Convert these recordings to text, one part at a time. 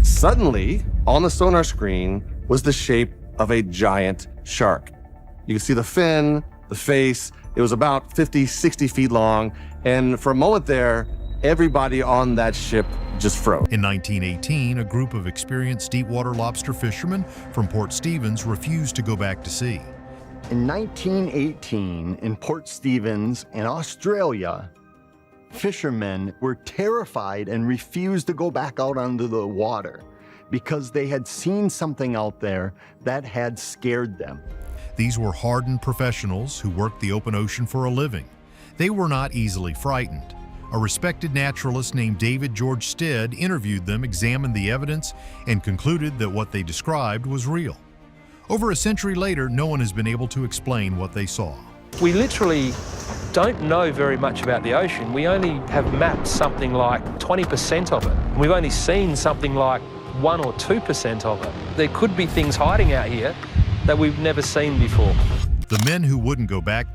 Suddenly, on the sonar screen was the shape of a giant shark. You could see the fin, the face. It was about 50, 60 feet long. And for a moment there, everybody on that ship just froze. In 1918, a group of experienced deepwater lobster fishermen from Port Stephens refused to go back to sea. In 1918, in Port Stephens in Australia, fishermen were terrified and refused to go back out onto the water because they had seen something out there that had scared them. These were hardened professionals who worked the open ocean for a living. They were not easily frightened. A respected naturalist named David George Stead interviewed them, examined the evidence, and concluded that what they described was real. Over a century later, no one has been able to explain what they saw. We literally don't know very much about the ocean. We only have mapped something like 20% of it. We've only seen something like 1 or 2% of it. There could be things hiding out here that we've never seen before. The men who wouldn't go back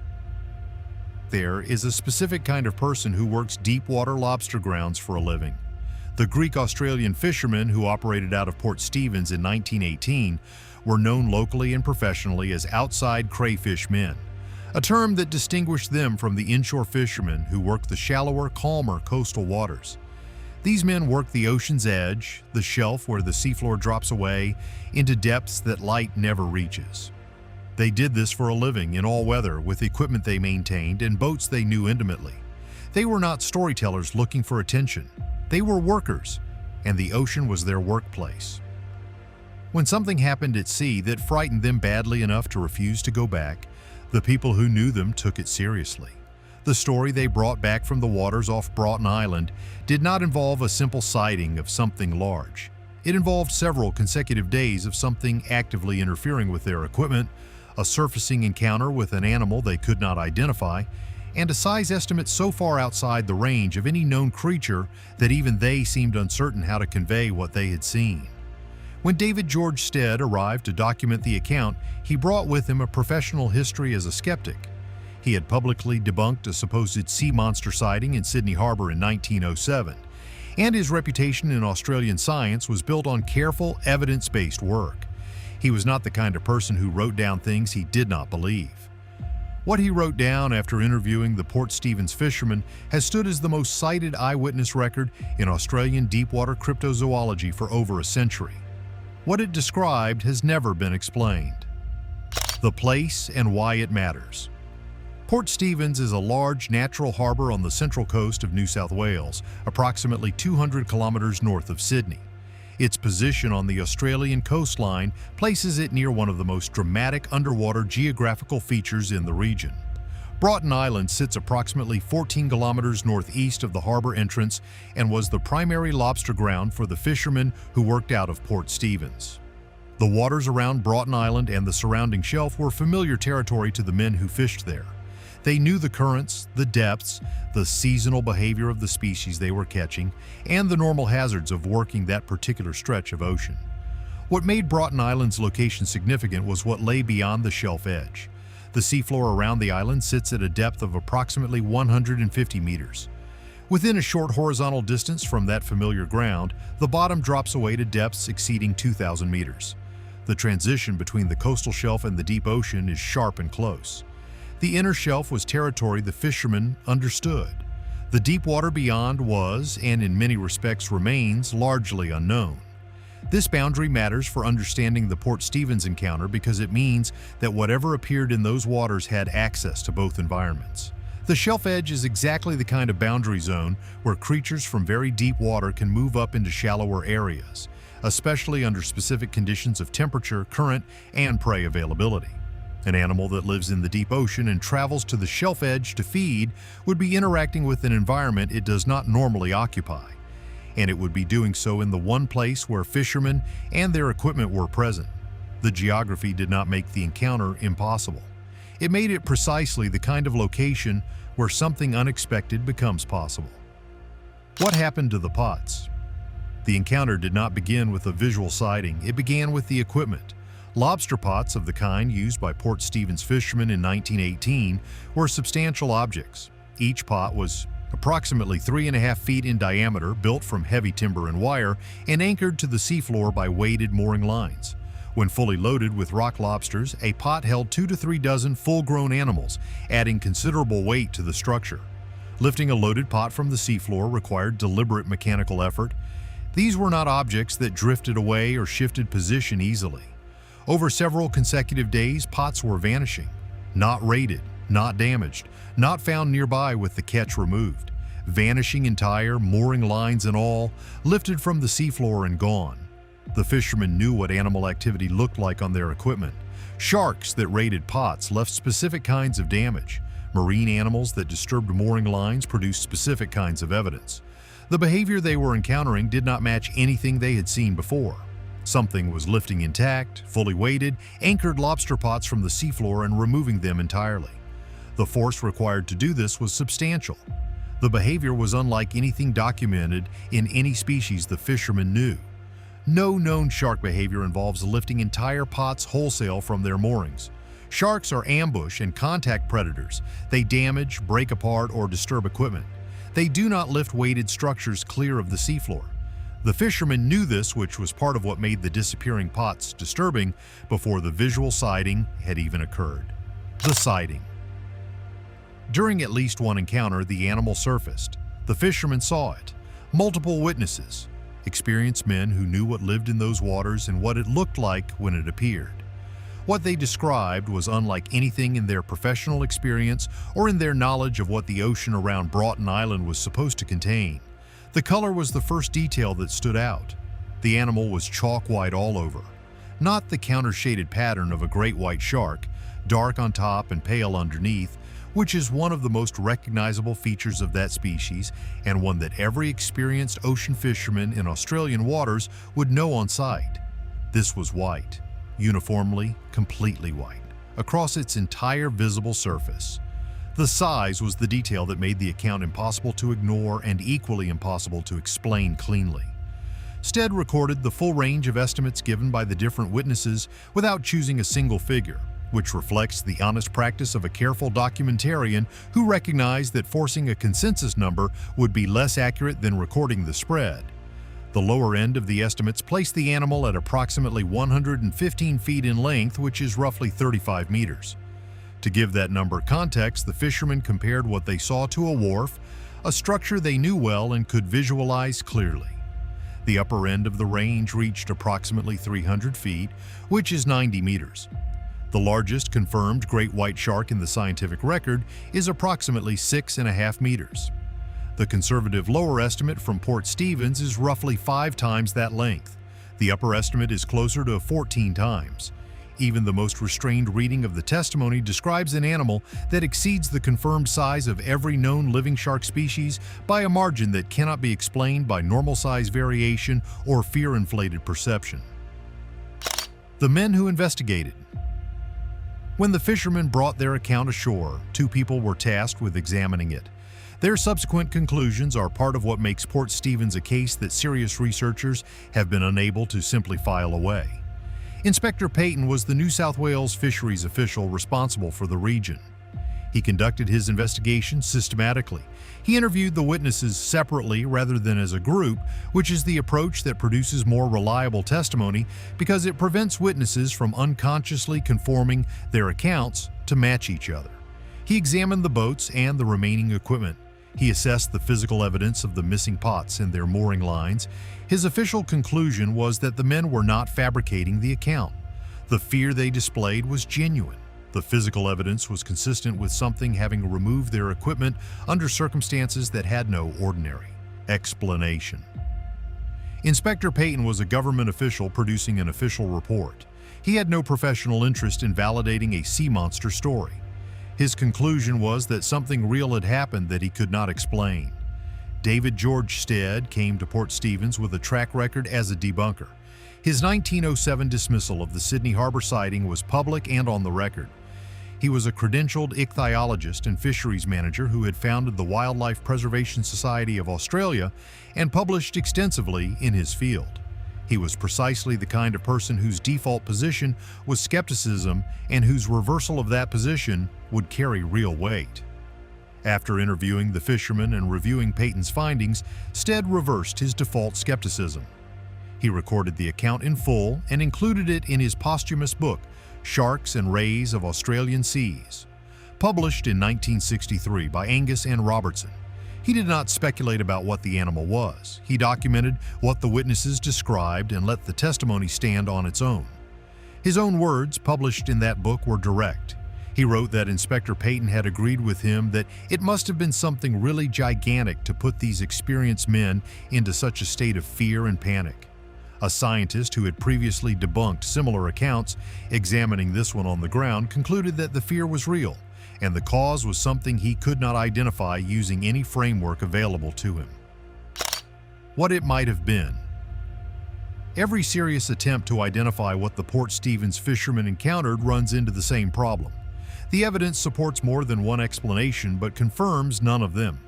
there is a specific kind of person who works deep water lobster grounds for a living. The Greek-Australian fishermen who operated out of Port Stephens in 1918 were known locally and professionally as outside crayfish men, a term that distinguished them from the inshore fishermen who worked the shallower, calmer coastal waters. These men worked the ocean's edge, the shelf where the seafloor drops away, into depths that light never reaches. They did this for a living in all weather with equipment they maintained and boats they knew intimately. They were not storytellers looking for attention. They were workers, and the ocean was their workplace. When something happened at sea that frightened them badly enough to refuse to go back, the people who knew them took it seriously. The story they brought back from the waters off Broughton Island did not involve a simple sighting of something large. It involved several consecutive days of something actively interfering with their equipment, a surfacing encounter with an animal they could not identify, and a size estimate so far outside the range of any known creature that even they seemed uncertain how to convey what they had seen. When David George Stead arrived to document the account, he brought with him a professional history as a skeptic. He had publicly debunked a supposed sea monster sighting in Sydney Harbor in 1907, and his reputation in Australian science was built on careful, evidence-based work. He was not the kind of person who wrote down things he did not believe. What he wrote down after interviewing the Port Stephens fishermen has stood as the most cited eyewitness record in Australian deepwater cryptozoology for over a century. What it described has never been explained. The place and why it matters. Port Stephens is a large natural harbor on the central coast of New South Wales, approximately 200 kilometers north of Sydney. Its position on the Australian coastline places it near one of the most dramatic underwater geographical features in the region. Broughton Island sits approximately 14 kilometers northeast of the harbor entrance and was the primary lobster ground for the fishermen who worked out of Port Stephens. The waters around Broughton Island and the surrounding shelf were familiar territory to the men who fished there. They knew the currents, the depths, the seasonal behavior of the species they were catching, and the normal hazards of working that particular stretch of ocean. What made Broughton Island's location significant was what lay beyond the shelf edge. The seafloor around the island sits at a depth of approximately 150 meters. Within a short horizontal distance from that familiar ground, the bottom drops away to depths exceeding 2,000 meters. The transition between the coastal shelf and the deep ocean is sharp and close. The inner shelf was territory the fishermen understood. The deep water beyond was, and in many respects remains, largely unknown. This boundary matters for understanding the Port Stephens encounter because it means that whatever appeared in those waters had access to both environments. The shelf edge is exactly the kind of boundary zone where creatures from very deep water can move up into shallower areas, especially under specific conditions of temperature, current, and prey availability. An animal that lives in the deep ocean and travels to the shelf edge to feed would be interacting with an environment it does not normally occupy, and it would be doing so in the one place where fishermen and their equipment were present. The geography did not make the encounter impossible. It made it precisely the kind of location where something unexpected becomes possible. What happened to the pots? The encounter did not begin with a visual sighting, it began with the equipment. Lobster pots of the kind used by Port Stephens fishermen in 1918 were substantial objects. Each pot was approximately 3.5 feet in diameter, built from heavy timber and wire, and anchored to the seafloor by weighted mooring lines. When fully loaded with rock lobsters, a pot held 2 to 3 dozen full-grown animals, adding considerable weight to the structure. Lifting a loaded pot from the seafloor required deliberate mechanical effort. These were not objects that drifted away or shifted position easily. Over several consecutive days, pots were vanishing. Not raided, not damaged, not found nearby with the catch removed. Vanishing entire, mooring lines and all, lifted from the seafloor and gone. The fishermen knew what animal activity looked like on their equipment. Sharks that raided pots left specific kinds of damage. Marine animals that disturbed mooring lines produced specific kinds of evidence. The behavior they were encountering did not match anything they had seen before. Something was lifting intact, fully weighted, anchored lobster pots from the seafloor and removing them entirely. The force required to do this was substantial. The behavior was unlike anything documented in any species the fishermen knew. No known shark behavior involves lifting entire pots wholesale from their moorings. Sharks are ambush and contact predators. They damage, break apart, or disturb equipment. They do not lift weighted structures clear of the seafloor. The fishermen knew this, which was part of what made the disappearing pots disturbing before the visual sighting had even occurred. The sighting. During at least one encounter, the animal surfaced. The fishermen saw it. Multiple witnesses. Experienced men who knew what lived in those waters and what it looked like when it appeared. What they described was unlike anything in their professional experience or in their knowledge of what the ocean around Broughton Island was supposed to contain. The color was the first detail that stood out. The animal was chalk white all over. Not the counter-shaded pattern of a great white shark, dark on top and pale underneath, which is one of the most recognizable features of that species and one that every experienced ocean fisherman in Australian waters would know on sight. This was white. Uniformly, completely white, across its entire visible surface. The size was the detail that made the account impossible to ignore and equally impossible to explain cleanly. Stead recorded the full range of estimates given by the different witnesses without choosing a single figure, which reflects the honest practice of a careful documentarian who recognized that forcing a consensus number would be less accurate than recording the spread. The lower end of the estimates placed the animal at approximately 115 feet in length, which is roughly 35 meters. To give that number context, the fishermen compared what they saw to a wharf, a structure they knew well and could visualize clearly. The upper end of the range reached approximately 300 feet, which is 90 meters. The largest confirmed great white shark in the scientific record is approximately 6.5 meters. The conservative lower estimate from Port Stephens is roughly 5 times that length. The upper estimate is closer to 14 times. Even the most restrained reading of the testimony describes an animal that exceeds the confirmed size of every known living shark species by a margin that cannot be explained by normal size variation or fear-inflated perception. The men who investigated. When the fishermen brought their account ashore, 2 people were tasked with examining it. Their subsequent conclusions are part of what makes Port Stephens a case that serious researchers have been unable to simply file away. Inspector Payton was the New South Wales fisheries official responsible for the region. He conducted his investigation systematically. He interviewed the witnesses separately rather than as a group, which is the approach that produces more reliable testimony because it prevents witnesses from unconsciously conforming their accounts to match each other. He examined the boats and the remaining equipment. He assessed the physical evidence of the missing pots and their mooring lines. His official conclusion was that the men were not fabricating the account. The fear they displayed was genuine. The physical evidence was consistent with something having removed their equipment under circumstances that had no ordinary explanation. Inspector Payton was a government official producing an official report. He had no professional interest in validating a sea monster story. His conclusion was that something real had happened that he could not explain. David George Stead came to Port Stephens with a track record as a debunker. His 1907 dismissal of the Sydney Harbor sighting was public and on the record. He was a credentialed ichthyologist and fisheries manager who had founded the Wildlife Preservation Society of Australia and published extensively in his field. He was precisely the kind of person whose default position was skepticism and whose reversal of that position would carry real weight. After interviewing the fisherman and reviewing Peyton's findings, Stead reversed his default skepticism. He recorded the account in full and included it in his posthumous book, Sharks and Rays of Australian Seas, published in 1963 by Angus and Robertson. He did not speculate about what the animal was. He documented what the witnesses described and let the testimony stand on its own. His own words, published in that book, were direct. He wrote that Inspector Peyton had agreed with him that it must have been something really gigantic to put these experienced men into such a state of fear and panic. A scientist who had previously debunked similar accounts, examining this one on the ground, concluded that the fear was real, and the cause was something he could not identify using any framework available to him. What it might have been. Every serious attempt to identify what the Port Stephens fishermen encountered runs into the same problem. The evidence supports more than one explanation but confirms none of them.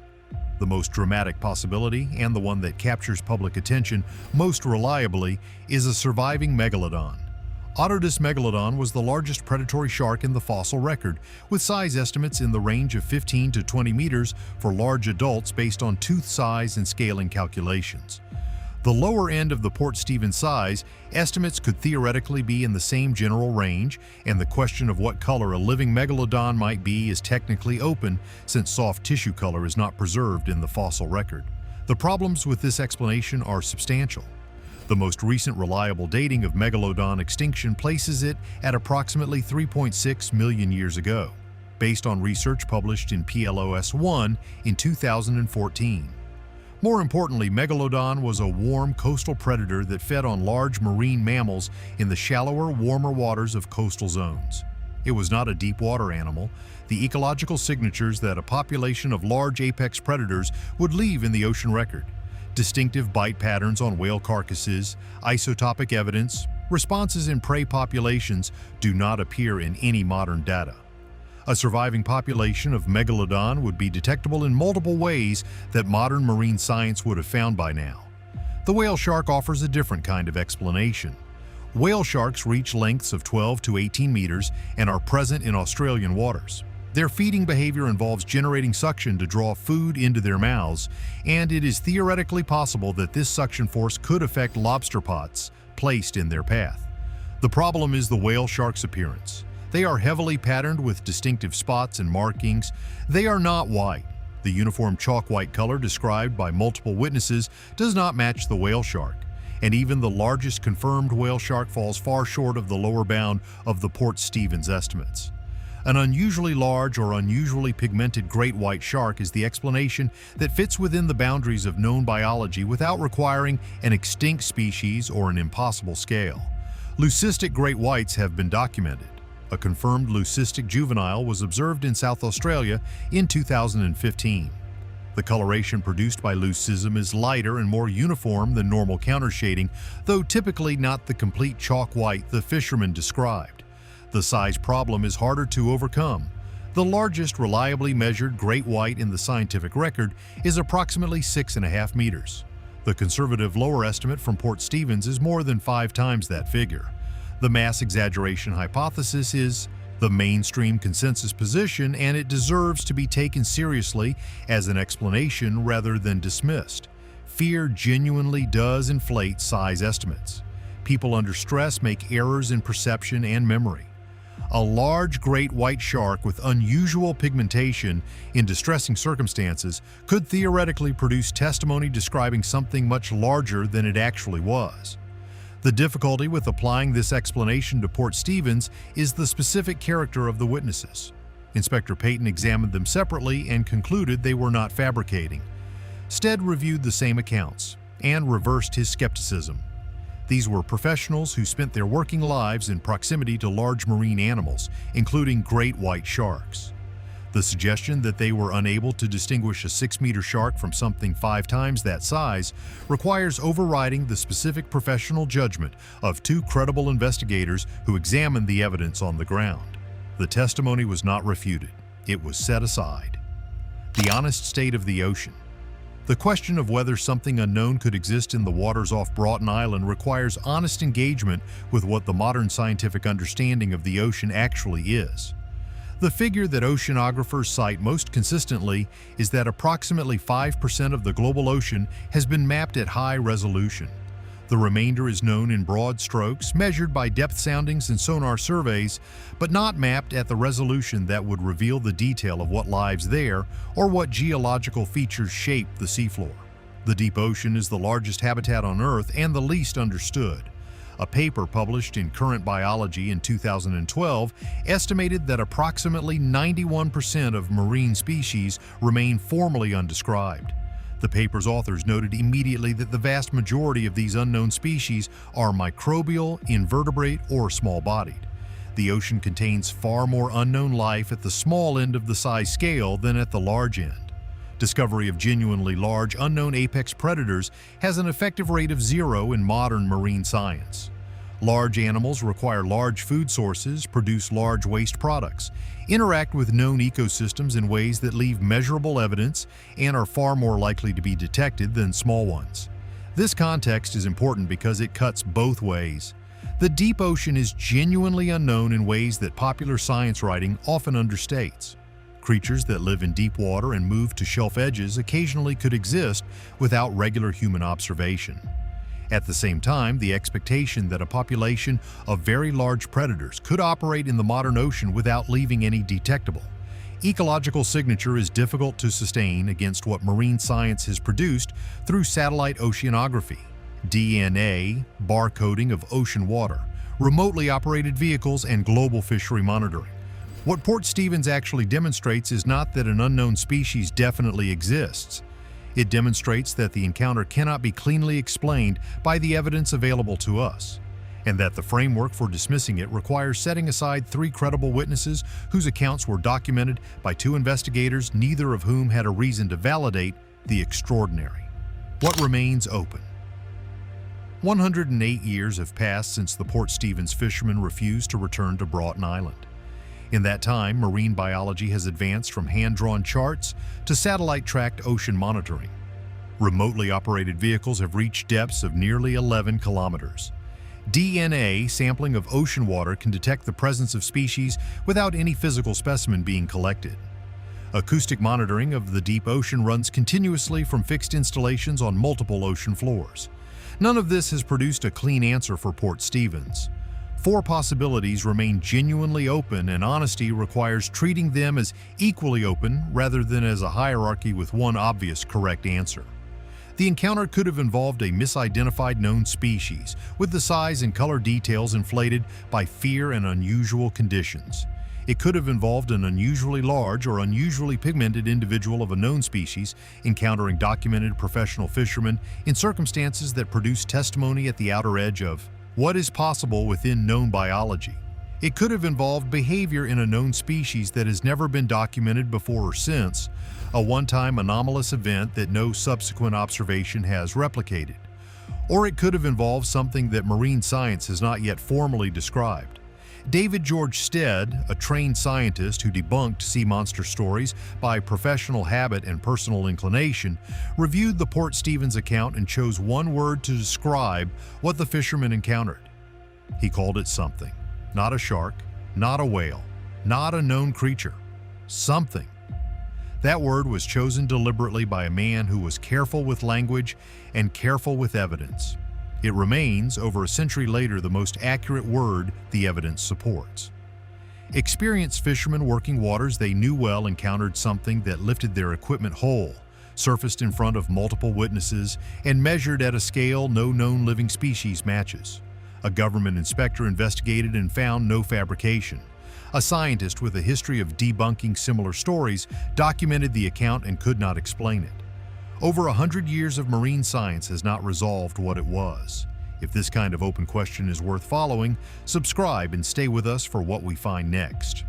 The most dramatic possibility, and the one that captures public attention most reliably, is a surviving megalodon. Otodus megalodon was the largest predatory shark in the fossil record, with size estimates in the range of 15 to 20 meters for large adults based on tooth size and scaling calculations. The lower end of the Port Stephens size, estimates could theoretically be in the same general range, and the question of what color a living megalodon might be is technically open, since soft tissue color is not preserved in the fossil record. The problems with this explanation are substantial. The most recent reliable dating of megalodon extinction places it at approximately 3.6 million years ago, based on research published in PLOS 1 in 2014. More importantly, megalodon was a warm coastal predator that fed on large marine mammals in the shallower, warmer waters of coastal zones. It was not a deep water animal. The ecological signatures that a population of large apex predators would leave in the ocean record. Distinctive bite patterns on whale carcasses, isotopic evidence, responses in prey populations do not appear in any modern data. A surviving population of megalodon would be detectable in multiple ways that modern marine science would have found by now. The whale shark offers a different kind of explanation. Whale sharks reach lengths of 12 to 18 meters and are present in Australian waters. Their feeding behavior involves generating suction to draw food into their mouths, and it is theoretically possible that this suction force could affect lobster pots placed in their path. The problem is the whale shark's appearance. They are heavily patterned with distinctive spots and markings. They are not white. The uniform chalk white color described by multiple witnesses does not match the whale shark, and even the largest confirmed whale shark falls far short of the lower bound of the Port Stephens estimates. An unusually large or unusually pigmented great white shark is the explanation that fits within the boundaries of known biology without requiring an extinct species or an impossible scale. Leucistic great whites have been documented. A confirmed leucistic juvenile was observed in South Australia in 2015. The coloration produced by leucism is lighter and more uniform than normal countershading, though typically not the complete chalk white the fishermen described. The size problem is harder to overcome. The largest reliably measured great white in the scientific record is approximately 6.5 meters. The conservative lower estimate from Port Stephens is more than 5 times that figure. The mass exaggeration hypothesis is the mainstream consensus position, and it deserves to be taken seriously as an explanation rather than dismissed. Fear genuinely does inflate size estimates. People under stress make errors in perception and memory. A large great white shark with unusual pigmentation in distressing circumstances could theoretically produce testimony describing something much larger than it actually was. The difficulty with applying this explanation to Port Stephens is the specific character of the witnesses. Inspector Peyton examined them separately and concluded they were not fabricating. Stead reviewed the same accounts and reversed his skepticism. These were professionals who spent their working lives in proximity to large marine animals, including great white sharks. The suggestion that they were unable to distinguish a 6-meter shark from something 5 times that size requires overriding the specific professional judgment of 2 credible investigators who examined the evidence on the ground. The testimony was not refuted. It was set aside. The honest state of the ocean. The question of whether something unknown could exist in the waters off Broughton Island requires honest engagement with what the modern scientific understanding of the ocean actually is. The figure that oceanographers cite most consistently is that approximately 5% of the global ocean has been mapped at high resolution. The remainder is known in broad strokes, measured by depth soundings and sonar surveys, but not mapped at the resolution that would reveal the detail of what lies there or what geological features shape the seafloor. The deep ocean is the largest habitat on Earth and the least understood. A paper published in Current Biology in 2012 estimated that approximately 91% of marine species remain formally undescribed. The paper's authors noted immediately that the vast majority of these unknown species are microbial, invertebrate, or small-bodied. The ocean contains far more unknown life at the small end of the size scale than at the large end. Discovery of genuinely large, unknown apex predators has an effective rate of 0 in modern marine science. Large animals require large food sources, produce large waste products, interact with known ecosystems in ways that leave measurable evidence, and are far more likely to be detected than small ones. This context is important because it cuts both ways. The deep ocean is genuinely unknown in ways that popular science writing often understates. Creatures that live in deep water and move to shelf edges occasionally could exist without regular human observation. At the same time, the expectation that a population of very large predators could operate in the modern ocean without leaving any detectable ecological signature is difficult to sustain against what marine science has produced through satellite oceanography, DNA, barcoding of ocean water, remotely operated vehicles, and global fishery monitoring. What Port Stevens actually demonstrates is not that an unknown species definitely exists. It demonstrates that the encounter cannot be cleanly explained by the evidence available to us, and that the framework for dismissing it requires setting aside 3 credible witnesses whose accounts were documented by 2 investigators, neither of whom had a reason to validate the extraordinary. What remains open? 108 years have passed since the Port Stevens fishermen refused to return to Broughton Island. In that time, marine biology has advanced from hand-drawn charts to satellite-tracked ocean monitoring. Remotely operated vehicles have reached depths of nearly 11 kilometers. DNA sampling of ocean water can detect the presence of species without any physical specimen being collected. Acoustic monitoring of the deep ocean runs continuously from fixed installations on multiple ocean floors. None of this has produced a clean answer for Port Stevens. 4 possibilities remain genuinely open, and honesty requires treating them as equally open rather than as a hierarchy with one obvious correct answer. The encounter could have involved a misidentified known species, with the size and color details inflated by fear and unusual conditions. It could have involved an unusually large or unusually pigmented individual of a known species encountering documented professional fishermen in circumstances that produce testimony at the outer edge of what is possible within known biology. It could have involved behavior in a known species that has never been documented before or since, a one-time anomalous event that no subsequent observation has replicated. Or it could have involved something that marine science has not yet formally described. David George Stead, a trained scientist who debunked sea monster stories by professional habit and personal inclination, reviewed the Port Stevens account and chose one word to describe what the fishermen encountered. He called it something. Not a shark, not a whale, not a known creature. Something. That word was chosen deliberately by a man who was careful with language and careful with evidence. It remains, over a century later, the most accurate word the evidence supports. Experienced fishermen working waters they knew well encountered something that lifted their equipment whole, surfaced in front of multiple witnesses, and measured at a scale no known living species matches. A government inspector investigated and found no fabrication. A scientist with a history of debunking similar stories documented the account and could not explain it. Over 100 years of marine science has not resolved what it was. If this kind of open question is worth following, subscribe and stay with us for what we find next.